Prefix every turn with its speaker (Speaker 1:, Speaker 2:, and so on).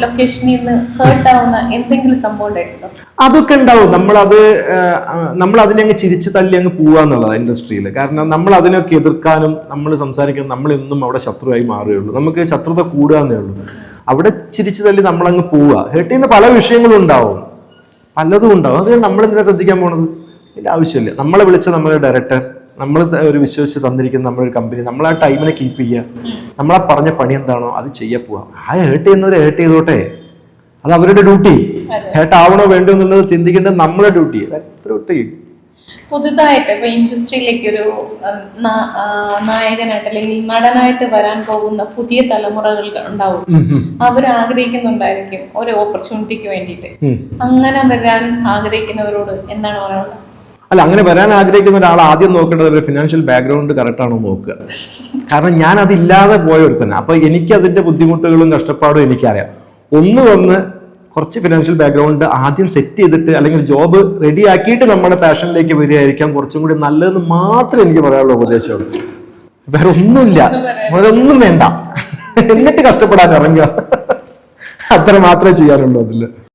Speaker 1: ലൊക്കേഷനിൽ നിന്ന് ഹേർട്ട് ആവുന്ന എന്തെങ്കിലും സംഭവം ഉണ്ടായിട്ടുണ്ടോ?
Speaker 2: അതൊക്കെ ഉണ്ടാവും. നമ്മൾ അതിനെ അങ്ങ് ചിരിച്ചു തള്ളി അങ്ങ് പോവാന്നുള്ളതാണ് ഇൻഡസ്ട്രിയിൽ. കാരണം നമ്മൾ അതിനൊക്കെ എതിർക്കാനും നമ്മൾ സംസാരിക്കാനും നമ്മളെന്നും അവിടെ ശത്രുവായി മാറുകയുള്ളൂ. നമുക്ക് ശത്രുത കൂടുകയെന്നേ ഉള്ളൂ. അവിടെ ചിരിച്ചു തള്ളി നമ്മളങ്ങ് പോവുക. ഹേർട്ട് ചെയ്യുന്ന പല വിഷയങ്ങളും ഉണ്ടാവും, പലതും ഉണ്ടാവും. അത് നമ്മളെന്തിനാ ശ്രദ്ധിക്കാൻ പോണത്? ഇതിന്റെ ആവശ്യമില്ല. നമ്മളെ വിളിച്ച നമ്മുടെ ഡയറക്ടർ, നമ്മൾ ഒരു വിശ്വസിച്ച് തന്നിരിക്കുന്ന നമ്മളൊരു കമ്പനി, നമ്മൾ ആ ടൈമിനെ കീപ്പ് ചെയ്യുക, നമ്മളാ പറഞ്ഞ പണി എന്താണോ അത് ചെയ്യാൻ പോവാ. ആ ഹേർട്ട് ചെയ്യുന്നവരെ ഹേർട്ട് ചെയ്തോട്ടെ, അത് അവരുടെ ഡ്യൂട്ടി. ഹേർട്ട് ആവണോ വേണ്ടോ എന്നുള്ളത് ചിന്തിക്കേണ്ടത് നമ്മുടെ ഡ്യൂട്ടി.
Speaker 1: പുതുതായിട്ട് ഇപ്പൊ ഇൻഡസ്ട്രിയിലേക്ക് ഒരു നായകനായിട്ട് അല്ലെങ്കിൽ നടനായിട്ട് വരാൻ പോകുന്ന പുതിയ തലമുറകൾ ഉണ്ടാവും. അവർ ആഗ്രഹിക്കുന്നുണ്ടായിരിക്കും ഒരു ഓപ്പർച്യൂണിറ്റിക്ക് വേണ്ടിയിട്ട്. അങ്ങനെ വരാൻ ആഗ്രഹിക്കുന്നവരോട് എന്താണ് പറയാനുള്ളത്?
Speaker 2: അല്ല, അങ്ങനെ വരാൻ ആഗ്രഹിക്കുന്ന ഒരാൾ ആദ്യം നോക്കേണ്ടത് ഒരു ഫിനാൻഷ്യൽ ബാക്ക്ഗ്രൗണ്ട് കറക്റ്റ് ആണോ നോക്കുക. കാരണം ഞാൻ അതില്ലാതെ പോയ ഒരു തന്നെ, അപ്പൊ എനിക്ക് അതിന്റെ ബുദ്ധിമുട്ടുകളും കഷ്ടപ്പാടും എനിക്കറിയാം. വന്ന് കുറച്ച് ഫിനാൻഷ്യൽ ബാക്ക്ഗ്രൗണ്ട് ആദ്യം സെറ്റ് ചെയ്തിട്ട് അല്ലെങ്കിൽ ജോബ് റെഡി ആക്കിയിട്ട് നമ്മുടെ പാഷനിലേക്ക് വരികയായിരിക്കാം കുറച്ചും കൂടി നല്ലതെന്ന് മാത്രമേ എനിക്ക് പറയാനുള്ള ഉപദേശമുള്ളൂ. വേറെ ഒന്നുമില്ല, വേറെ ഒന്നും വേണ്ട. എന്നിട്ട് കഷ്ടപ്പെടാൻ ഇറങ്ങുക, അത്ര മാത്രമേ ചെയ്യാനുള്ളൂ അതില്.